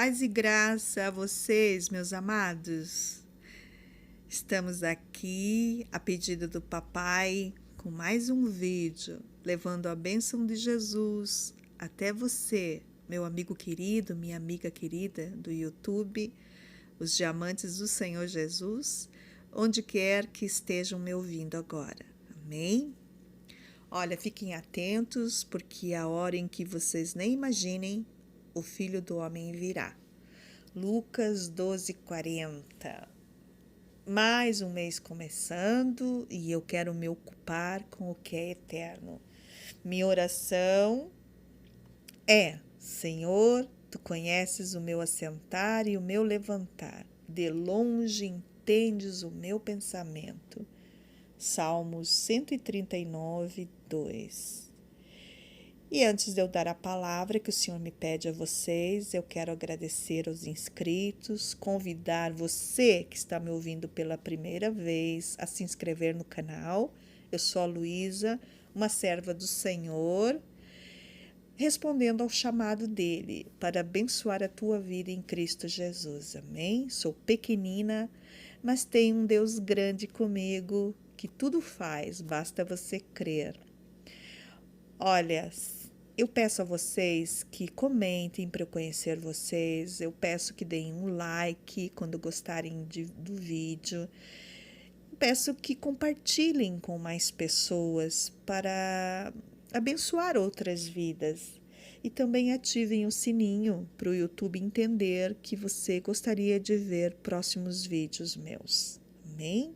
Paz e graça a vocês, meus amados. Estamos aqui, a pedido do papai, com mais um vídeo, levando a bênção de Jesus até você, meu amigo querido, minha amiga querida do YouTube, os diamantes do Senhor Jesus, onde quer que estejam me ouvindo agora. Amém? Olha, fiquem atentos, porque a hora em que vocês nem imaginem, o Filho do Homem virá. Lucas 12:40. Mais um mês começando e eu quero me ocupar com o que é eterno. Minha oração é: Senhor, tu conheces o meu assentar e o meu levantar. De longe entendes o meu pensamento. Salmos 139, 2. E antes de eu dar a palavra que o Senhor me pede a vocês, eu quero agradecer aos inscritos, convidar você que está me ouvindo pela primeira vez a se inscrever no canal. Eu sou a Luísa, uma serva do Senhor, respondendo ao chamado dele para abençoar a tua vida em Cristo Jesus. Amém? Sou pequenina, mas tenho um Deus grande comigo que tudo faz, basta você crer. Olha, eu peço a vocês que comentem para eu conhecer vocês, eu peço que deem um like quando gostarem do vídeo, eu peço que compartilhem com mais pessoas para abençoar outras vidas e também ativem o sininho para o YouTube entender que você gostaria de ver próximos vídeos meus. Amém?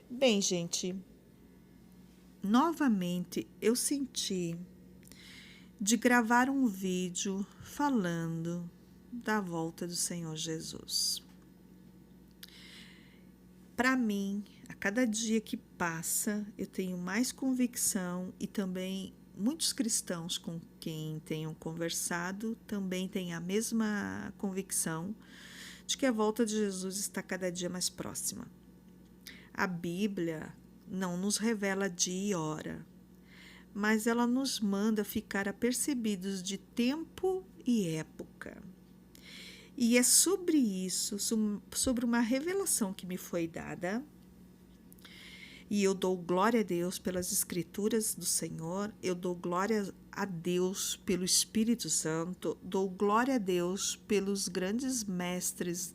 Bem, gente, novamente eu senti de gravar um vídeo falando da volta do Senhor Jesus. Para mim, a cada dia que passa, eu tenho mais convicção e também muitos cristãos com quem tenho conversado também têm a mesma convicção de que a volta de Jesus está cada dia mais próxima. A Bíblia não nos revela dia e hora, mas ela nos manda ficar apercebidos de tempo e época. E é sobre isso, sobre uma revelação que me foi dada, e eu dou glória a Deus pelas Escrituras do Senhor, eu dou glória a Deus pelo Espírito Santo, dou glória a Deus pelos grandes mestres,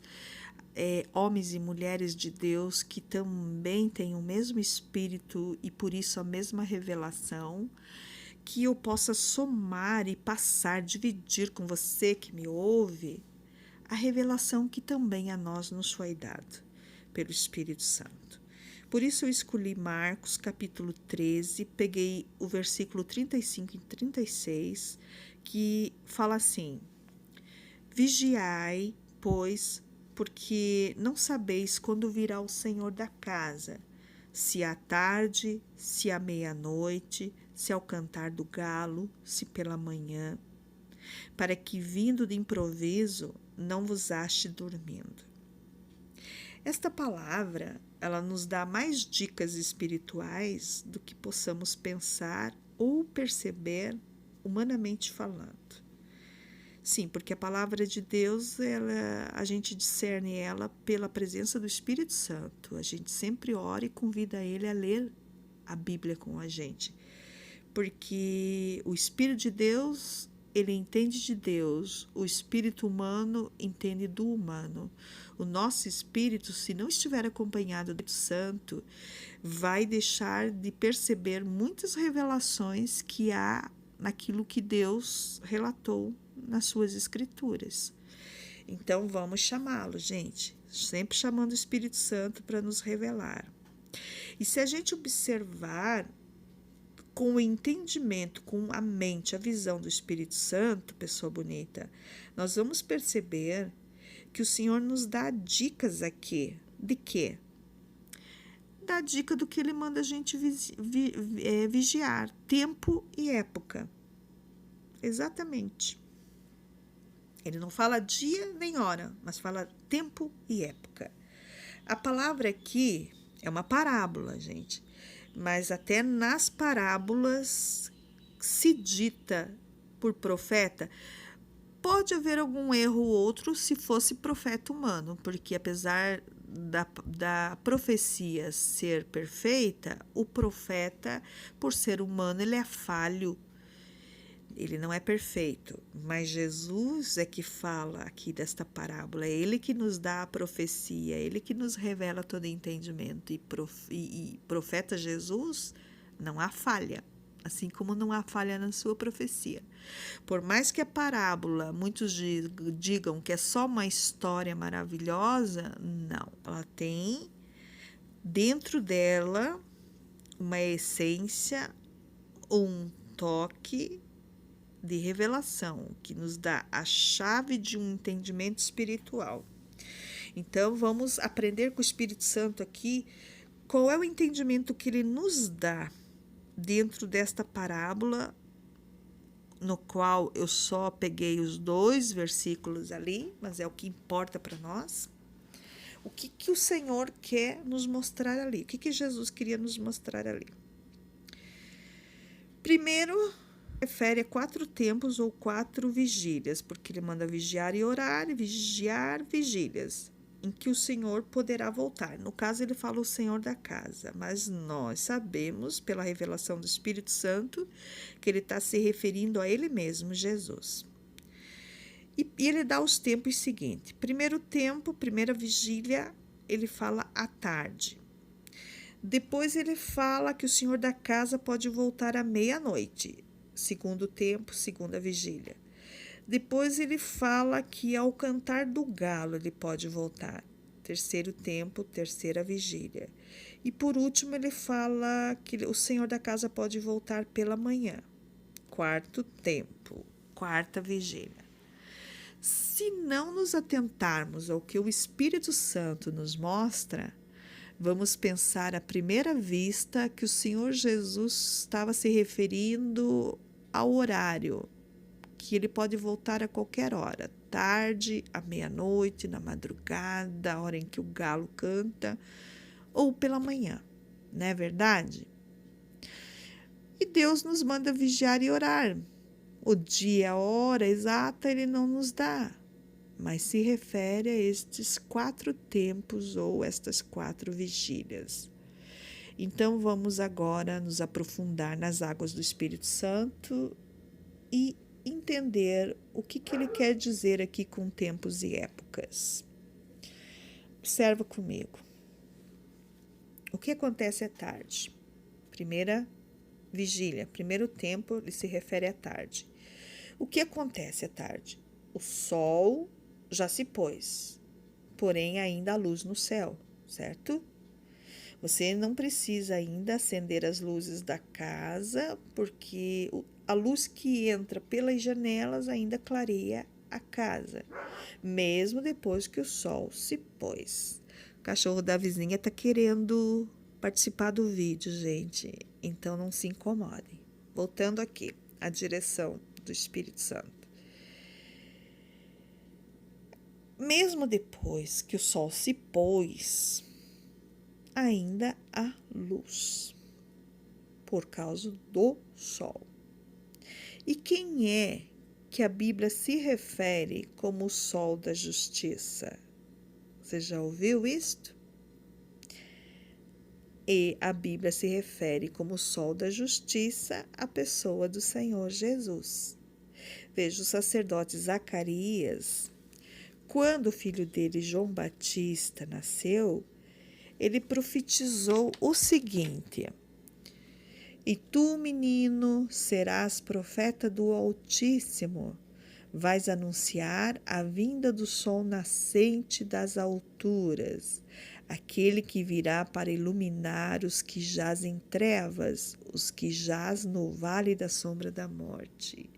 homens e mulheres de Deus que também têm o mesmo Espírito e por isso a mesma revelação, que eu possa somar e passar, dividir com você que me ouve, a revelação que também a nós nos foi dada pelo Espírito Santo. Por isso eu escolhi Marcos capítulo 13, peguei o versículo 35 e 36, que fala assim: Vigiai, pois, porque não sabeis quando virá o Senhor da casa, se à tarde, se à meia-noite, se ao cantar do galo, se pela manhã, para que, vindo de improviso, não vos ache dormindo. Esta palavra, ela nos dá mais dicas espirituais do que possamos pensar ou perceber humanamente falando. Sim, porque a palavra de Deus, a gente discerne ela pela presença do Espírito Santo. A gente sempre ora e convida ele a ler a Bíblia com a gente. Porque o Espírito de Deus, ele entende de Deus. O espírito humano entende do humano. O nosso espírito, se não estiver acompanhado do Espírito Santo, vai deixar de perceber muitas revelações que há naquilo que Deus relatou nas suas escrituras. Então vamos chamá-lo, gente, sempre chamando o Espírito Santo para nos revelar. E se a gente observar com o entendimento, com a mente, a visão do Espírito Santo, pessoa bonita, nós vamos perceber que o Senhor nos dá dicas aqui. De quê? Dá dica do que ele manda a gente vigiar, tempo e época. Exatamente. Ele não fala dia nem hora, mas fala tempo e época. A palavra aqui é uma parábola, gente, mas até nas parábolas se dita por profeta, Pode haver algum erro ou outro se fosse profeta humano, porque apesar da profecia ser perfeita, o profeta, por ser humano, ele é falho, ele não é perfeito. Mas Jesus é que fala aqui desta parábola, é ele que nos dá a profecia, é ele que nos revela todo entendimento. E profeta Jesus, não há falha, assim como não há falha na sua profecia. Por mais que a parábola, muitos digam que é só uma história maravilhosa, não. Ela tem dentro dela uma essência, um toque de revelação, que nos dá a chave de um entendimento espiritual. Então, vamos aprender com o Espírito Santo aqui qual é o entendimento que ele nos dá dentro desta parábola, no qual eu só peguei os 2 versículos ali, mas é o que importa para nós. O que o Senhor quer nos mostrar ali? O que Jesus queria nos mostrar ali? Primeiro, refere a 4 tempos ou 4 vigílias, porque ele manda vigiar e orar, e vigiar, vigílias, em que o Senhor poderá voltar. No caso, ele fala o Senhor da casa, mas nós sabemos, pela revelação do Espírito Santo, que ele está se referindo a ele mesmo, Jesus. E ele dá os tempos seguintes. Primeiro tempo, primeira vigília, ele fala à tarde. Depois ele fala que o Senhor da casa pode voltar à meia-noite. Segundo tempo, segunda vigília. Depois ele fala que ao cantar do galo ele pode voltar. Terceiro tempo, terceira vigília. E por último ele fala que o Senhor da casa pode voltar pela manhã. Quarto tempo, quarta vigília. Se não nos atentarmos ao que o Espírito Santo nos mostra, vamos pensar à primeira vista que o Senhor Jesus estava se referindo ao horário, que ele pode voltar a qualquer hora, tarde, à meia-noite, na madrugada, a hora em que o galo canta, ou pela manhã, não é verdade? E Deus nos manda vigiar e orar. O dia, a hora exata, ele não nos dá, mas se refere a estes 4 tempos ou estas 4 vigílias. Então, vamos agora nos aprofundar nas águas do Espírito Santo e entender o que ele quer dizer aqui com tempos e épocas. Observa comigo. O que acontece à tarde? Primeira vigília, primeiro tempo, ele se refere à tarde. O que acontece à tarde? O sol já se pôs, porém ainda há luz no céu, certo? Você não precisa ainda acender as luzes da casa, porque a luz que entra pelas janelas ainda clareia a casa, mesmo depois que o sol se pôs. O cachorro da vizinha está querendo participar do vídeo, gente, então não se incomodem. Voltando aqui, a direção do Espírito Santo. Mesmo depois que o sol se pôs, ainda há luz, por causa do sol. E quem é que a Bíblia se refere como o sol da justiça? Você já ouviu isto? E a Bíblia se refere como o sol da justiça à pessoa do Senhor Jesus. Veja, o sacerdote Zacarias, quando o filho dele, João Batista, nasceu, ele profetizou o seguinte: E tu, menino, serás profeta do Altíssimo, vais anunciar a vinda do sol nascente das alturas, aquele que virá para iluminar os que jazem em trevas, os que jaz no vale da sombra da morte.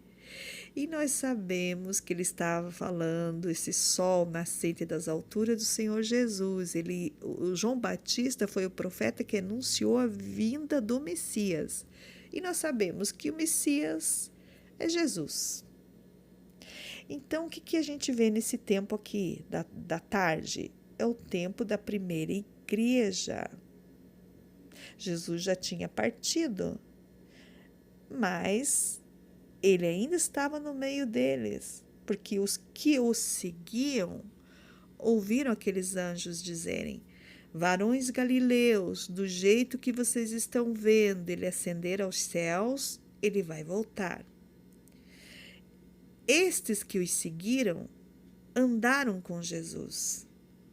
E nós sabemos que ele estava falando, esse sol nascente das alturas do Senhor Jesus. O João Batista foi o profeta que anunciou a vinda do Messias. E nós sabemos que o Messias é Jesus. Então, o que a gente vê nesse tempo aqui, da tarde? É o tempo da primeira igreja. Jesus já tinha partido, mas ele ainda estava no meio deles. porque os que o seguiam ouviram aqueles anjos dizerem: varões galileus, do jeito que vocês estão vendo ele ascender aos céus, ele vai voltar. Estes que os seguiram andaram com Jesus.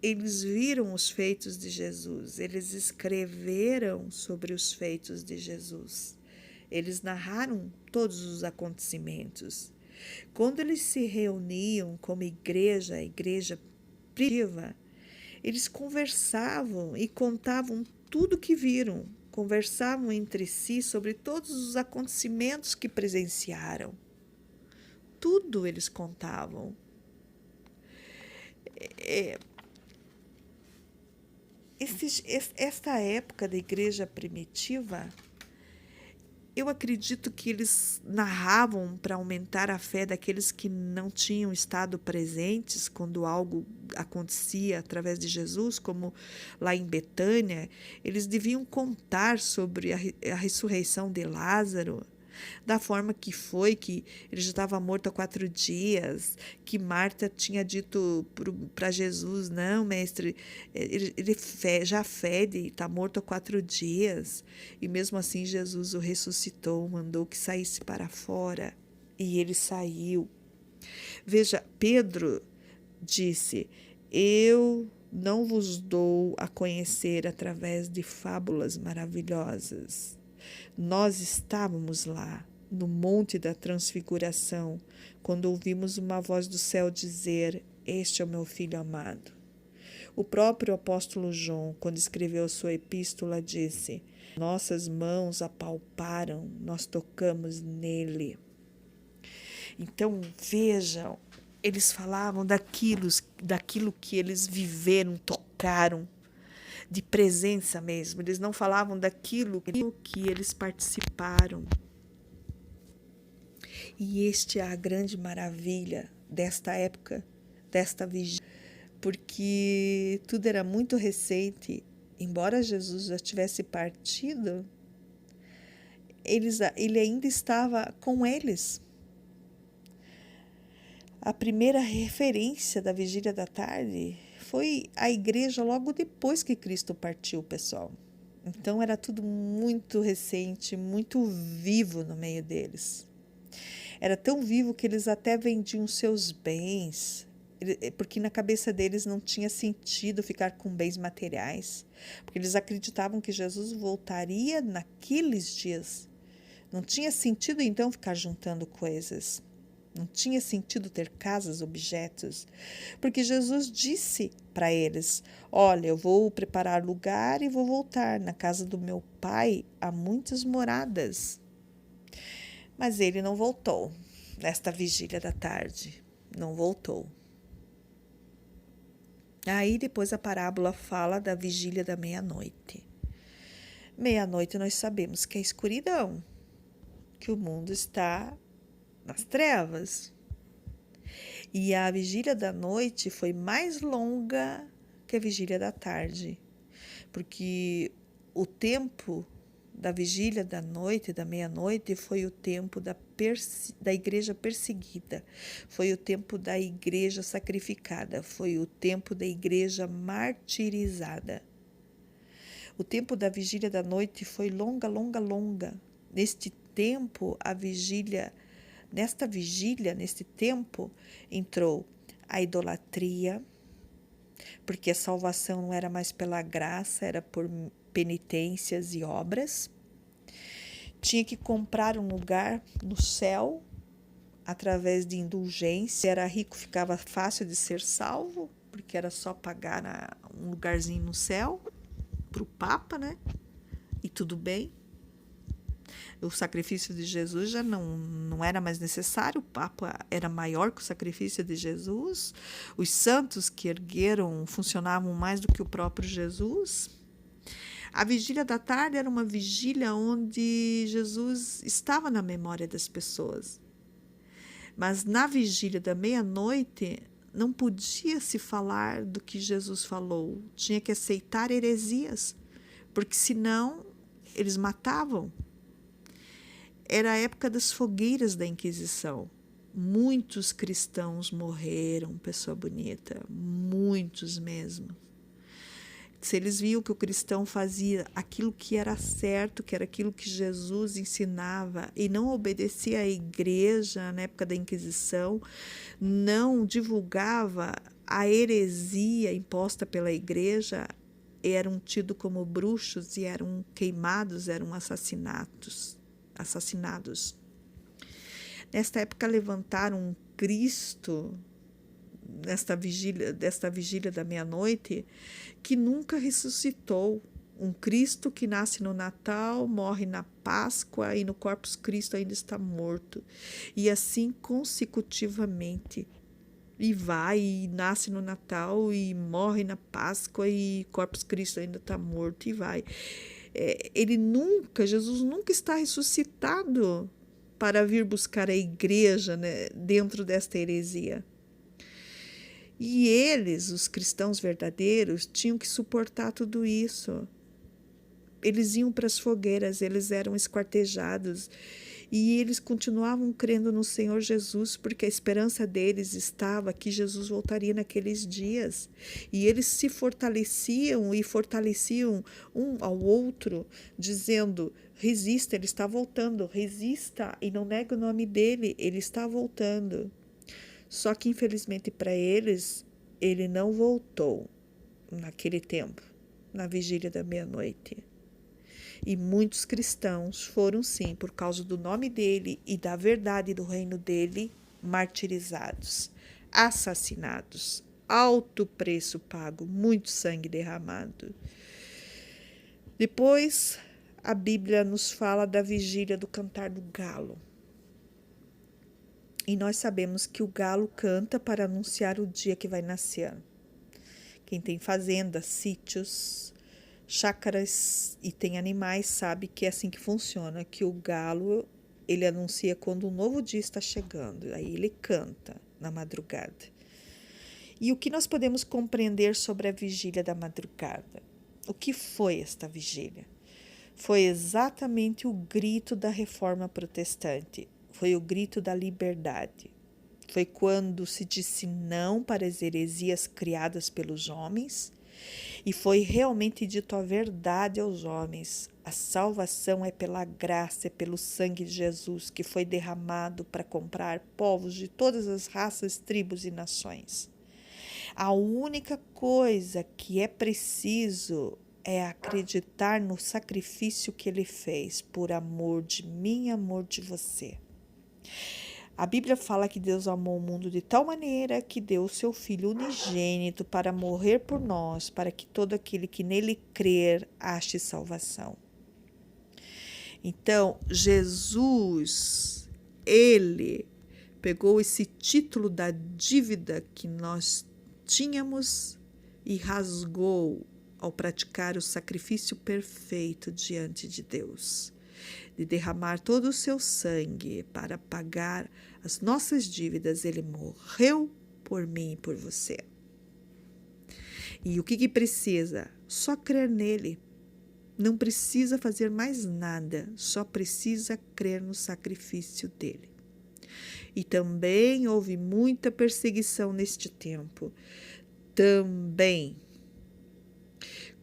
Eles viram os feitos de Jesus, eles escreveram sobre os feitos de Jesus. Eles narraram todos os acontecimentos. Quando eles se reuniam como igreja, a igreja primitiva, eles conversavam e contavam tudo que viram, conversavam entre si sobre todos os acontecimentos que presenciaram. Tudo eles contavam. Esta época da igreja primitiva, eu acredito que eles narravam para aumentar a fé daqueles que não tinham estado presentes quando algo acontecia através de Jesus, como lá em Betânia. Eles deviam contar sobre a ressurreição de Lázaro, da forma que foi, que ele já estava morto há 4 dias, que Marta tinha dito para Jesus: não, mestre, ele já fede, está morto há 4 dias. E mesmo assim Jesus o ressuscitou, mandou que saísse para fora, e ele saiu. Veja, Pedro disse: eu não vos dou a conhecer através de fábulas maravilhosas. Nós estávamos lá, no Monte da Transfiguração, quando ouvimos uma voz do céu dizer: este é o meu filho amado. O próprio apóstolo João, quando escreveu sua epístola, disse: nossas mãos apalparam, nós tocamos nele. Então, vejam, eles falavam daquilo que eles viveram, tocaram, de presença mesmo. Eles não falavam daquilo que eles participaram. E este é a grande maravilha desta época, desta vigília, porque tudo era muito recente. Embora Jesus já tivesse partido, ele ainda estava com eles. A primeira referência da vigília da tarde foi a igreja logo depois que Cristo partiu, pessoal. Então era tudo muito recente, muito vivo no meio deles. Era tão vivo que eles até vendiam seus bens, porque na cabeça deles não tinha sentido ficar com bens materiais, porque eles acreditavam que Jesus voltaria naqueles dias. Não tinha sentido então ficar juntando coisas. Não tinha sentido ter casas, objetos, porque Jesus disse para eles: olha, eu vou preparar lugar e vou voltar. Na casa do meu pai há muitas moradas. Mas ele não voltou nesta vigília da tarde, não voltou. Aí depois a parábola fala da vigília da meia-noite. Meia-noite nós sabemos que é escuridão, que o mundo está nas trevas. E a vigília da noite foi mais longa que a vigília da tarde, porque o tempo da vigília da noite, da meia-noite, foi o tempo da igreja perseguida, foi o tempo da igreja sacrificada, foi o tempo da igreja martirizada. O tempo da vigília da noite foi longa, longa, longa. Neste tempo, nesta vigília, neste tempo, entrou a idolatria, porque a salvação não era mais pela graça, era por penitências e obras. Tinha que comprar um lugar no céu através de indulgência. Se era rico, ficava fácil de ser salvo, porque era só pagar um lugarzinho no céu para o Papa, né? E tudo bem. O sacrifício de Jesus já não era mais necessário, o Papa era maior que o sacrifício de Jesus, os santos que ergueram funcionavam mais do que o próprio Jesus. A vigília da tarde era uma vigília onde Jesus estava na memória das pessoas. Mas na vigília da meia-noite não podia se falar do que Jesus falou, tinha que aceitar heresias, porque senão eles matavam. Era a época das fogueiras da Inquisição. muitos cristãos morreram, pessoa bonita, muitos mesmo. Se eles viam que o cristão fazia aquilo que era certo, que era aquilo que Jesus ensinava, e não obedecia à igreja na época da Inquisição, não divulgava a heresia imposta pela igreja, eram tidos como bruxos e eram queimados, eram assassinados. Nesta época levantaram um Cristo desta vigília da meia-noite, que nunca ressuscitou. Um Cristo que nasce no Natal, morre na Páscoa e no Corpus Christi ainda está morto. E assim consecutivamente. E vai, e nasce no Natal, e morre na Páscoa, e Corpus Christi ainda está morto, e vai. Jesus nunca está ressuscitado para vir buscar a igreja, né, dentro desta heresia. E eles, os cristãos verdadeiros, tinham que suportar tudo isso. Eles iam para as fogueiras, eles eram esquartejados e eles continuavam crendo no Senhor Jesus, porque a esperança deles estava que Jesus voltaria naqueles dias. E eles se fortaleciam e fortaleciam um ao outro, dizendo: resista, ele está voltando, resista e não negue o nome dele, ele está voltando. Só que, infelizmente para eles, ele não voltou naquele tempo, na vigília da meia-noite. E muitos cristãos foram, sim, por causa do nome dele e da verdade do reino dele, martirizados, assassinados, alto preço pago, muito sangue derramado. Depois, a Bíblia nos fala da vigília do cantar do galo. E nós sabemos que o galo canta para anunciar o dia que vai nascer. Quem tem fazendas, sítios, chácaras e tem animais sabe que é assim que funciona, que o galo, ele anuncia quando um novo dia está chegando, aí ele canta na madrugada. E o que nós podemos compreender sobre a vigília da madrugada? O que foi esta vigília? Foi exatamente o grito da Reforma Protestante, foi o grito da liberdade. Foi quando se disse não para as heresias criadas pelos homens e foi realmente dito a verdade aos homens. A salvação é pela graça, é pelo sangue de Jesus que foi derramado para comprar povos de todas as raças, tribos e nações. A única coisa que é preciso é acreditar no sacrifício que ele fez por amor de mim, amor de você. A Bíblia fala que Deus amou o mundo de tal maneira que deu o seu Filho unigênito para morrer por nós, para que todo aquele que nele crer ache salvação. Então, Jesus, ele pegou esse título da dívida que nós tínhamos e rasgou ao praticar o sacrifício perfeito diante de Deus, de derramar todo o seu sangue para pagar as nossas dívidas. Ele morreu por mim e por você. E o que precisa? Só crer nele. Não precisa fazer mais nada, só precisa crer no sacrifício dele. E também houve muita perseguição neste tempo. Também.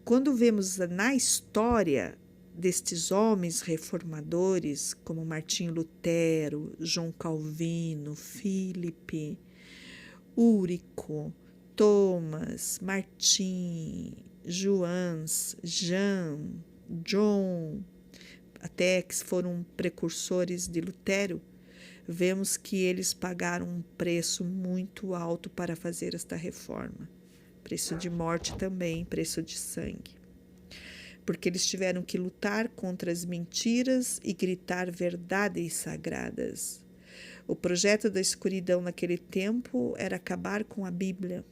Quando vemos na história destes homens reformadores, como Martinho Lutero, João Calvino, Filipe, Úrico, Thomas, Martim, Joães, Jean, John, até que foram precursores de Lutero, vemos que eles pagaram um preço muito alto para fazer esta reforma. Preço de morte também, preço de sangue. Porque eles tiveram que lutar contra as mentiras e gritar verdades sagradas. O projeto da escuridão naquele tempo era acabar com a Bíblia,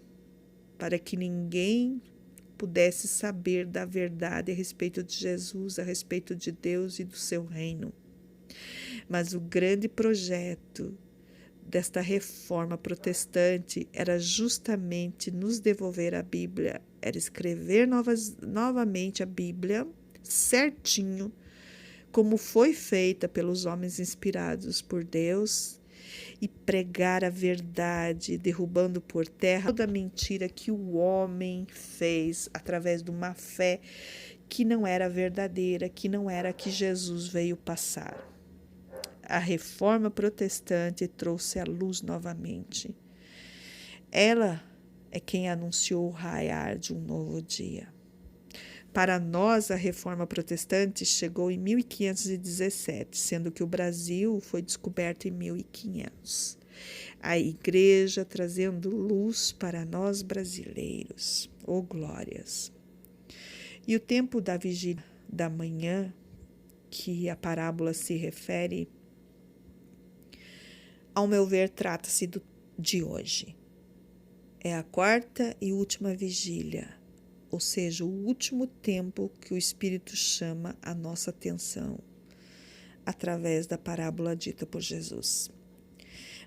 para que ninguém pudesse saber da verdade a respeito de Jesus, a respeito de Deus e do seu reino. Mas o grande projeto desta reforma protestante era justamente nos devolver a Bíblia, era escrever novamente a Bíblia certinho, como foi feita pelos homens inspirados por Deus e pregar a verdade, derrubando por terra toda a mentira que o homem fez através de uma fé que não era verdadeira, que não era a que Jesus veio passar. A reforma protestante trouxe a luz novamente. Ela é quem anunciou o raiar de um novo dia. Para nós, a reforma protestante chegou em 1517, sendo que o Brasil foi descoberto em 1500. A igreja trazendo luz para nós brasileiros. Oh, glórias! E o tempo da vigília da manhã, que a parábola se refere, ao meu ver, trata-se de hoje. É a quarta e última vigília, ou seja, o último tempo que o Espírito chama a nossa atenção, através da parábola dita por Jesus.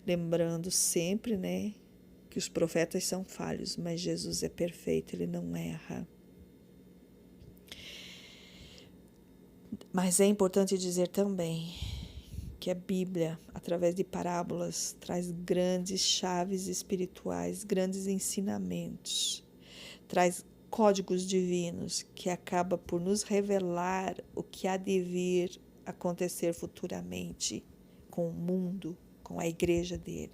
Lembrando sempre, que os profetas são falhos, mas Jesus é perfeito, ele não erra. Mas é importante dizer também que a Bíblia, através de parábolas, traz grandes chaves espirituais, grandes ensinamentos, traz códigos divinos que acaba por nos revelar o que há de vir acontecer futuramente com o mundo, com a igreja dele.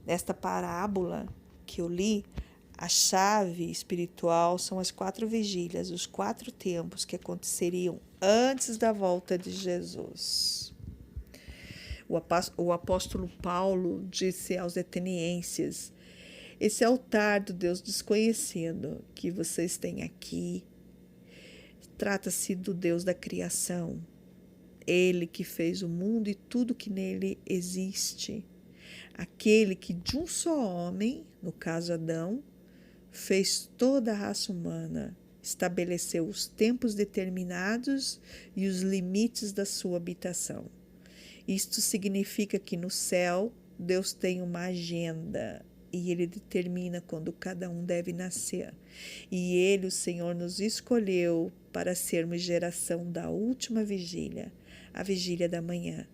Nesta parábola que eu li, a chave espiritual são as 4 vigílias, os 4 tempos que aconteceriam antes da volta de Jesus. O apóstolo Paulo disse aos atenienses: esse altar do Deus desconhecido que vocês têm aqui, trata-se do Deus da criação. Ele que fez o mundo e tudo que nele existe. Aquele que de um só homem, no caso Adão, fez toda a raça humana, estabeleceu os tempos determinados e os limites da sua habitação. Isto significa que no céu Deus tem uma agenda e ele determina quando cada um deve nascer. E ele, o Senhor, nos escolheu para sermos geração da última vigília, a vigília da manhã.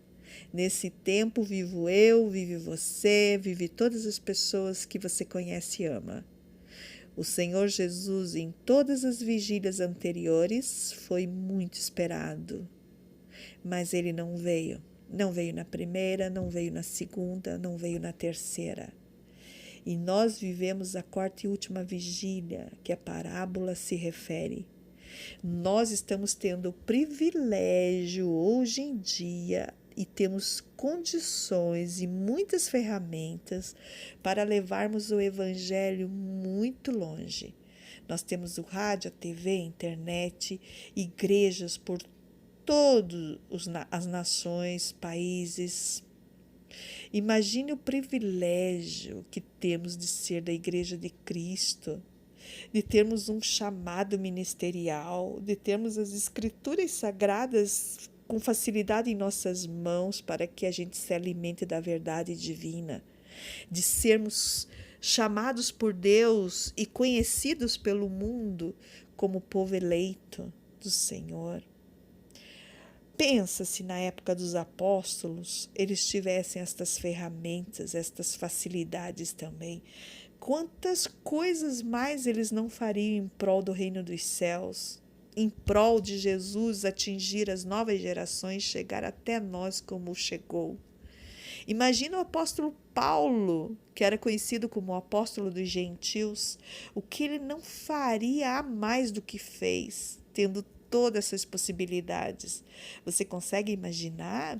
Nesse tempo vivo eu, vive você, vive todas as pessoas que você conhece e ama. O Senhor Jesus, em todas as vigílias anteriores, foi muito esperado, mas ele não veio. Não veio na primeira, não veio na segunda, não veio na terceira. E nós vivemos a quarta e última vigília, que a parábola se refere. Nós estamos tendo o privilégio hoje em dia e temos condições e muitas ferramentas para levarmos o evangelho muito longe. Nós temos o rádio, a TV, a internet, igrejas por todas as nações, países. Imagine o privilégio que temos de ser da Igreja de Cristo, de termos um chamado ministerial, de termos as Escrituras Sagradas com facilidade em nossas mãos para que a gente se alimente da verdade divina, de sermos chamados por Deus e conhecidos pelo mundo como povo eleito do Senhor. Pensa se na época dos apóstolos eles tivessem estas ferramentas, estas facilidades também. Quantas coisas mais eles não fariam em prol do reino dos céus, em prol de Jesus atingir as novas gerações, chegar até nós como chegou. Imagina o apóstolo Paulo, que era conhecido como o apóstolo dos gentios, o que ele não faria a mais do que fez, tendo todas essas possibilidades. Você consegue imaginar?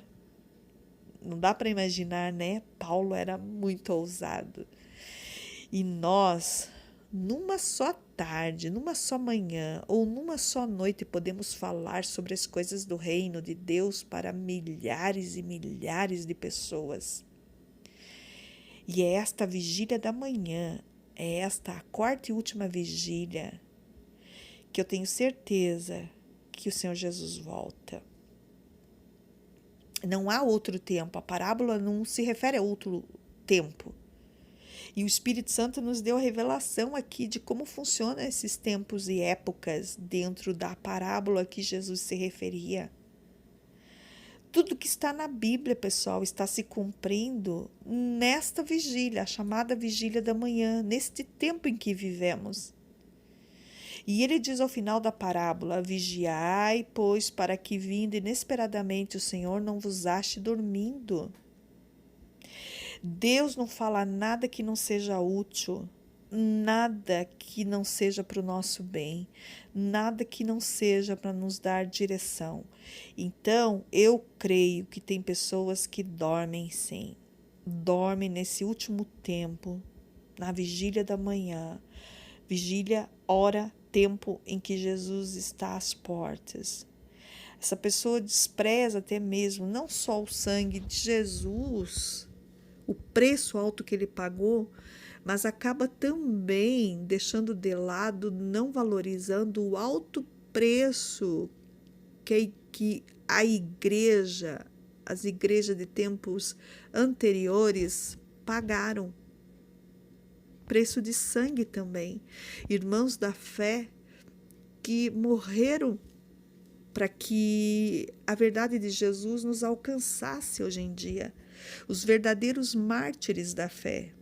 Não dá para imaginar, né? Paulo era muito ousado. E nós, numa só tarde, numa só manhã ou numa só noite, podemos falar sobre as coisas do reino de Deus para milhares e milhares de pessoas. E é esta vigília da manhã, é esta a quarta e última vigília, que eu tenho certeza que o Senhor Jesus volta. Não há outro tempo, a parábola não se refere a outro tempo. E o Espírito Santo nos deu a revelação aqui de como funcionam esses tempos e épocas dentro da parábola que Jesus se referia. Tudo que está na Bíblia, pessoal, está se cumprindo nesta vigília, a chamada vigília da manhã, neste tempo em que vivemos. E ele diz ao final da parábola: vigiai, pois, para que vindo inesperadamente o Senhor não vos ache dormindo. Deus não fala nada que não seja útil, nada que não seja para o nosso bem, nada que não seja para nos dar direção. Então, eu creio que tem pessoas que dormem sim, dormem nesse último tempo, na vigília da manhã, vigília, hora, tempo em que Jesus está às portas. Essa pessoa despreza até mesmo não só o sangue de Jesus, o preço alto que ele pagou, mas acaba também deixando de lado, não valorizando o alto preço que a igreja, as igrejas de tempos anteriores pagaram. Preço de sangue também. Irmãos da fé que morreram para que a verdade de Jesus nos alcançasse hoje em dia. Os verdadeiros mártires da fé.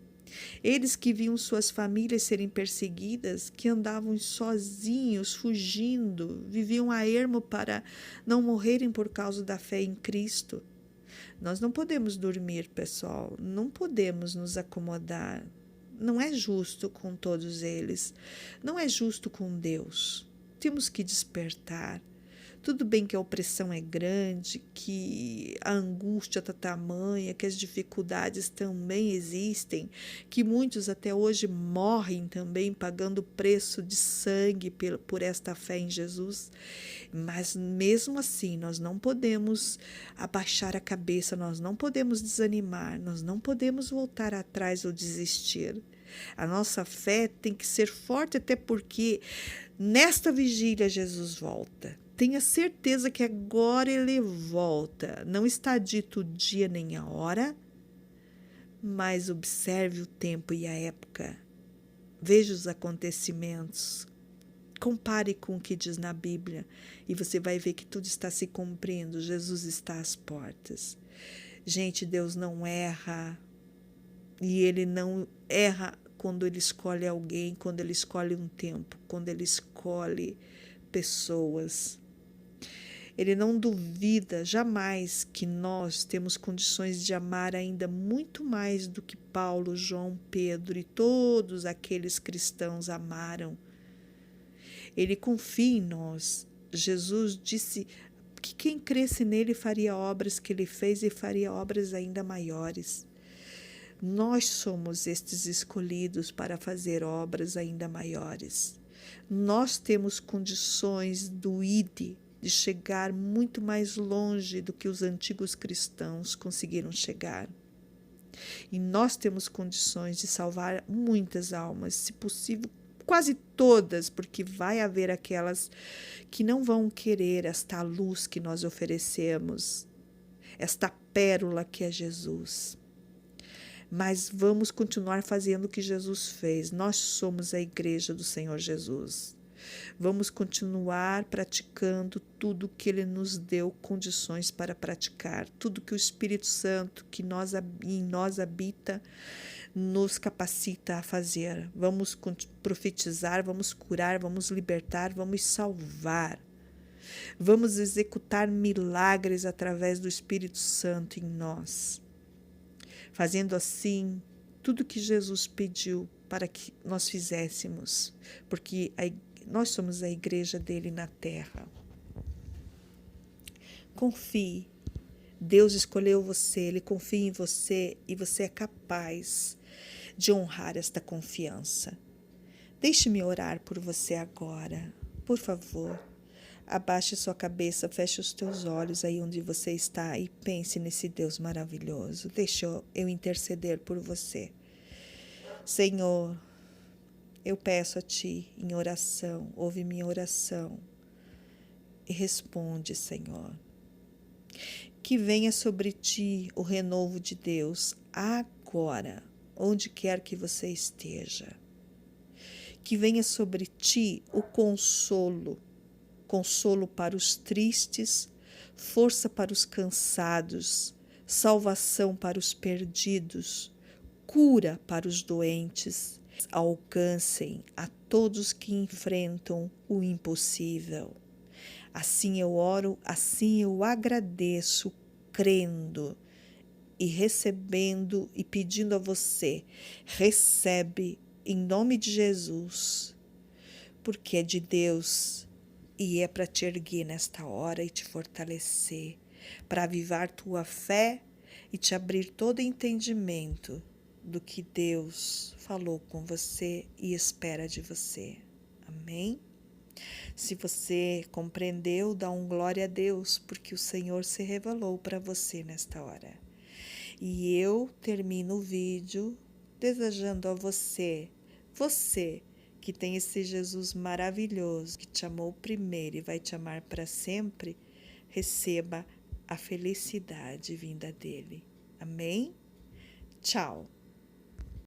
Eles que viam suas famílias serem perseguidas, que andavam sozinhos, fugindo, viviam a ermo para não morrerem por causa da fé em Cristo. Nós não podemos dormir, pessoal, não podemos nos acomodar. Não é justo com todos eles, não é justo com Deus. Temos que despertar. Tudo bem que a opressão é grande, que a angústia está tamanha, que as dificuldades também existem, que muitos até hoje morrem também pagando preço de sangue por esta fé em Jesus. Mas mesmo assim, nós não podemos abaixar a cabeça, nós não podemos desanimar, nós não podemos voltar atrás ou desistir. A nossa fé tem que ser forte, até porque nesta vigília Jesus volta. Tenha certeza que agora ele volta. Não está dito o dia nem a hora, mas observe o tempo e a época. Veja os acontecimentos. Compare com o que diz na Bíblia e você vai ver que tudo está se cumprindo. Jesus está às portas. Gente, Deus não erra. E ele não erra quando ele escolhe alguém, quando ele escolhe um tempo, quando ele escolhe pessoas. Ele não duvida jamais que nós temos condições de amar ainda muito mais do que Paulo, João, Pedro e todos aqueles cristãos amaram. Ele confia em nós. Jesus disse que quem cresce nele faria obras que ele fez e faria obras ainda maiores. Nós somos estes escolhidos para fazer obras ainda maiores. Nós temos condições do ID, de chegar muito mais longe do que os antigos cristãos conseguiram chegar. E nós temos condições de salvar muitas almas, se possível, quase todas, porque vai haver aquelas que não vão querer esta luz que nós oferecemos, esta pérola que é Jesus. Mas vamos continuar fazendo o que Jesus fez. Nós somos a igreja do Senhor Jesus. Vamos continuar praticando tudo que Ele nos deu condições para praticar, tudo que o Espírito Santo que em nós habita nos capacita a fazer. Vamos profetizar, vamos curar, vamos libertar, vamos salvar. Vamos executar milagres através do Espírito Santo em nós. Fazendo assim tudo que Jesus pediu para que nós fizéssemos, porque nós somos a igreja dele na terra. Confie. Deus escolheu você, Ele confia em você e você é capaz de honrar esta confiança. Deixe-me orar por você agora. Por favor, abaixe sua cabeça, feche os teus olhos aí onde você está e pense nesse Deus maravilhoso. Deixe eu interceder por você. Senhor, eu peço a Ti em oração, ouve minha oração e responde, Senhor. Que venha sobre Ti o renovo de Deus agora, onde quer que você esteja. Que venha sobre Ti o consolo para os tristes, força para os cansados, salvação para os perdidos, cura para os doentes. Alcancem a todos que enfrentam o impossível. Assim eu oro, assim eu agradeço, crendo e recebendo e pedindo a você, recebe em nome de Jesus, porque é de Deus e é para te erguer nesta hora e te fortalecer, para avivar tua fé e te abrir todo entendimento do que Deus falou com você e espera de você. Amém? Se você compreendeu, dá um glória a Deus, porque o Senhor se revelou para você nesta hora. E eu termino o vídeo desejando a você que tem esse Jesus maravilhoso, que te amou primeiro e vai te amar para sempre, receba a felicidade vinda dele. Amém? Tchau!